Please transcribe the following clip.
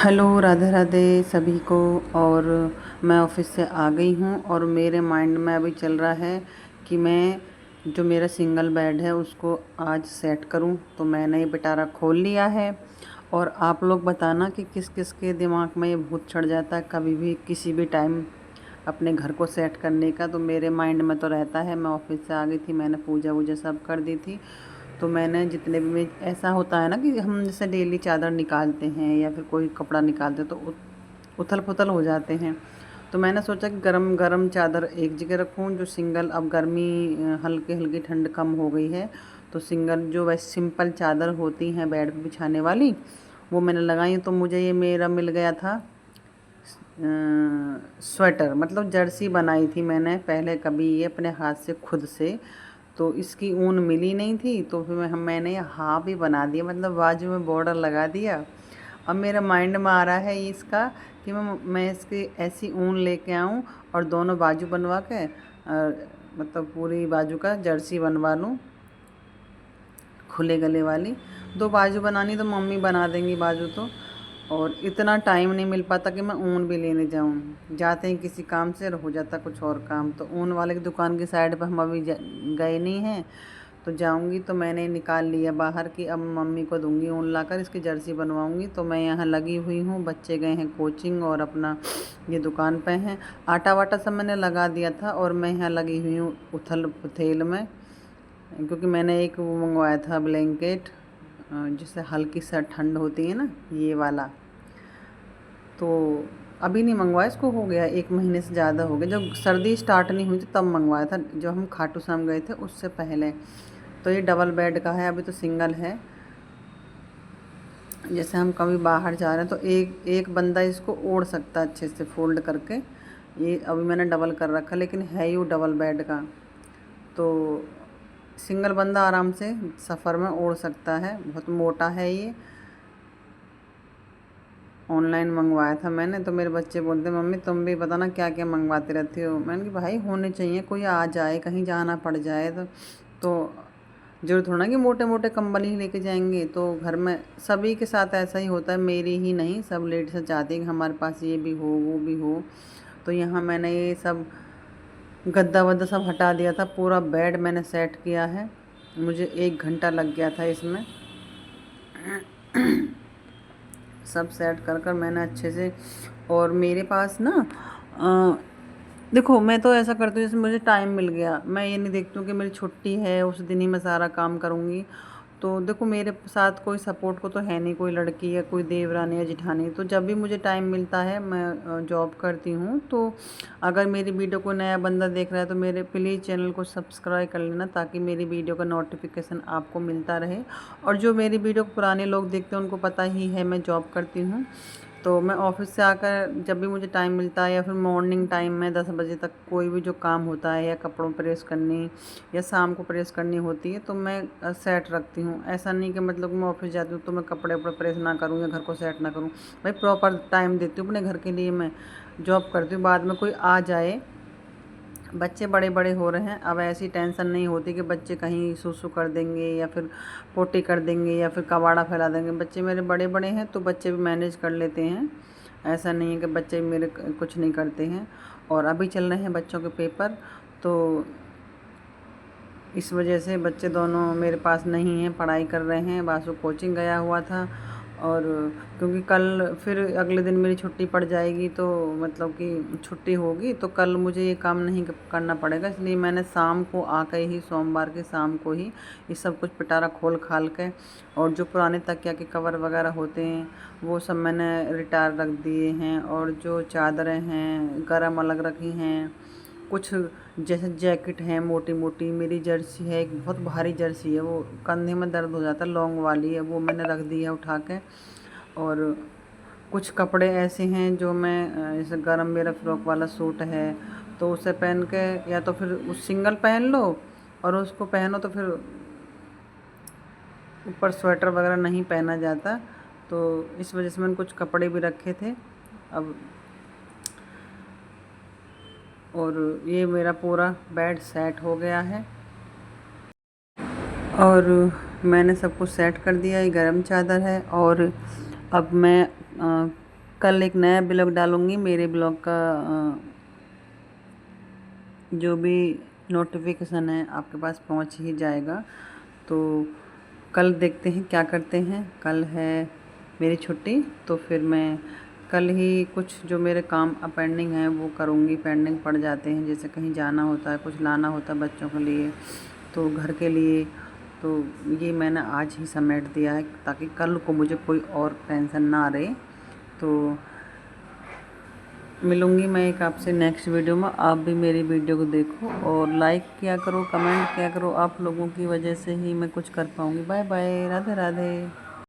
Hello, Radhe Radhe सभी को। और मैं ऑफिस से आ गई हूँ और मेरे माइंड में अभी चल रहा है कि मैं जो मेरा सिंगल बेड है उसको आज सेट करूँ। तो मैंने ये पिटारा खोल लिया है। और आप लोग बताना कि किस किस के दिमाग में ये भूत चढ़ जाता है कभी भी किसी भी टाइम अपने घर को सेट करने का। तो मेरे माइंड में तो रहता है। मैं ऑफिस से आ गई थी, मैंने पूजा वूजा सब कर दी थी। तो मैंने जितने भी ऐसा होता है ना कि हम जैसे डेली चादर निकालते हैं या फिर कोई कपड़ा निकालते हैं तो उथल पुथल हो जाते हैं। तो मैंने सोचा कि गरम गरम चादर एक जगह रखूं। जो सिंगल, अब गर्मी हल्की हल्की ठंड कम हो गई है तो सिंगल जो वैसे सिंपल चादर होती हैं बेड पे बिछाने वाली वो मैंने लगाई। तो मुझे ये मेरा मिल गया था स्वेटर, मतलब जर्सी बनाई थी मैंने पहले कभी ये अपने हाथ से खुद से। तो इसकी ऊन मिली नहीं थी तो फिर मैंने हाफ ही बना दिया, मतलब बाजू में बॉर्डर लगा दिया। अब मेरा माइंड में आ रहा है इसका कि मैं इसकी ऐसी ऊन लेके आऊँ और दोनों बाजू बनवा के मतलब पूरी बाजू का जर्सी बनवा लूँ, खुले गले वाली। दो बाजू बनानी तो मम्मी बना देंगी बाजू तो। और इतना टाइम नहीं मिल पाता कि मैं ऊन भी लेने जाऊँ। जाते हैं किसी काम से और हो जाता कुछ और काम। तो ऊन वाले की दुकान की साइड पर हम अभी गए नहीं हैं। तो जाऊंगी तो मैंने निकाल लिया बाहर की, अब मम्मी को दूंगी ऊन लाकर इसकी जर्सी बनवाऊंगी। तो मैं यहाँ लगी हुई हूँ, बच्चे गए हैं कोचिंग और अपना ये दुकान पे हैं। आटा वाटा सब मैंने लगा दिया था और मैं यहाँ लगी हुई हूँ उथल पुथेल में। क्योंकि मैंने एक वो मंगवाया था ब्लैंकेट, जिससे हल्की सा ठंड होती है ना, ये वाला। तो अभी नहीं मंगवाया, इसको हो गया 1 महीने से ज़्यादा हो गया। जब सर्दी स्टार्ट नहीं हुई थी तब मंगवाया था, जो हम खाटू श्याम गए थे उससे पहले। तो ये डबल बेड का है, अभी तो सिंगल है। जैसे हम कभी बाहर जा रहे हैं तो एक एक बंदा इसको ओढ़ सकता है अच्छे से फोल्ड करके। ये अभी मैंने डबल कर रखा, लेकिन है ये डबल बेड का। तो सिंगल बंदा आराम से सफ़र में ओढ़ सकता है, बहुत मोटा है ये। ऑनलाइन मंगवाया था मैंने। तो मेरे बच्चे बोलते मम्मी तुम भी पता ना क्या क्या मंगवाते रहती हो। मैंने कहा भाई होने चाहिए, कोई आ जाए कहीं जाना पड़ जाए तो ज़रूरत थोड़ा ना कि मोटे मोटे कंबल ही लेके जाएंगे। तो घर में सभी के साथ ऐसा ही होता है, मेरी ही नहीं, सब लेडीज़ चाहती हैं कि हमारे पास ये भी हो वो भी हो। तो यहाँ मैंने ये सब गद्दा वद्दा सब हटा दिया था, पूरा बेड मैंने सेट किया है। मुझे 1 घंटा लग गया था इसमें। सब सेट कर कर मैंने अच्छे से। और मेरे पास ना देखो मैं तो ऐसा करती हूँ जैसे मुझे टाइम मिल गया, मैं ये नहीं देखती हूँ कि मेरी छुट्टी है उस दिन ही मैं सारा काम करूँगी। तो देखो मेरे साथ कोई सपोर्ट को तो है नहीं, कोई लड़की या कोई देवरानी या जिठानी। तो जब भी मुझे टाइम मिलता है मैं जॉब करती हूँ। तो अगर मेरी वीडियो को नया बंदा देख रहा है तो मेरे प्लीज़ चैनल को सब्सक्राइब कर लेना, ताकि मेरी वीडियो का नोटिफिकेशन आपको मिलता रहे। और जो मेरी वीडियो को पुराने लोग देखते हैं उनको पता ही है मैं जॉब करती हूँ। तो मैं ऑफिस से आकर जब भी मुझे टाइम मिलता है या फिर मॉर्निंग टाइम में 10 बजे तक कोई भी जो काम होता है या कपड़ों प्रेस करनी या शाम को प्रेस करनी होती है तो मैं सेट रखती हूँ। ऐसा नहीं कि मतलब मैं ऑफिस जाती हूँ तो मैं कपड़े वपड़े प्रेस ना करूँ या घर को सेट ना करूँ। भाई प्रॉपर टाइम देती हूँ अपने घर के लिए। मैं जॉब करती हूँ, बाद में कोई आ जाए। बच्चे बड़े बड़े हो रहे हैं, अब ऐसी टेंशन नहीं होती कि बच्चे कहीं सूसू कर देंगे या फिर पोटी कर देंगे या फिर कबाड़ा फैला देंगे। बच्चे मेरे बड़े बड़े हैं तो बच्चे भी मैनेज कर लेते हैं। ऐसा नहीं है कि बच्चे मेरे कुछ नहीं करते हैं। और अभी चल रहे हैं बच्चों के पेपर, तो इस वजह से बच्चे दोनों मेरे पास नहीं हैं, पढ़ाई कर रहे हैं। बासु कोचिंग गया हुआ था। और क्योंकि कल फिर अगले दिन मेरी छुट्टी पड़ जाएगी, तो मतलब कि छुट्टी होगी तो कल मुझे ये काम नहीं करना पड़ेगा। इसलिए मैंने शाम को आकर ही, सोमवार के शाम को ही ये सब कुछ पिटारा खोल खाल के, और जो पुराने तकिया के कवर वगैरह होते हैं वो सब मैंने रिटायर रख दिए हैं। और जो चादरें हैं गरम अलग रखी हैं। कुछ जैसे जैकेट है मोटी मोटी, मेरी जर्सी है एक बहुत भारी जर्सी है, वो कंधे में दर्द हो जाता है, लॉन्ग वाली है, वो मैंने रख दी है उठा के। और कुछ कपड़े ऐसे हैं जो मैं जैसे गरम, मेरा फ्रॉक वाला सूट है तो उसे पहन के, या तो फिर उस सिंगल पहन लो और उसको पहनो तो फिर ऊपर स्वेटर वगैरह नहीं पहना जाता। तो इस वजह से मैंने कुछ कपड़े भी रखे थे अब। और ये मेरा पूरा बेड सेट हो गया है। और मैंने सब कुछ सेट कर दिया। ये गरम चादर है। और अब मैं कल एक नया ब्लॉग डालूँगी। मेरे ब्लॉग का जो भी नोटिफिकेशन है आपके पास पहुंच ही जाएगा। तो कल देखते हैं क्या करते हैं। कल है मेरी छुट्टी, तो फिर मैं कल ही कुछ जो मेरे काम पेंडिंग हैं वो करूँगी। पेंडिंग पड़ जाते हैं, जैसे कहीं जाना होता है, कुछ लाना होता है बच्चों के लिए, तो घर के लिए, तो ये मैंने आज ही समेट दिया है ताकि कल को मुझे कोई और टेंशन ना रहे। तो मिलूँगी मैं एक आपसे नेक्स्ट वीडियो में। आप भी मेरी वीडियो को देखो और लाइक किया करो, कमेंट किया करो। आप लोगों की वजह से ही मैं कुछ कर पाऊँगी। Bye bye, Radhe Radhe.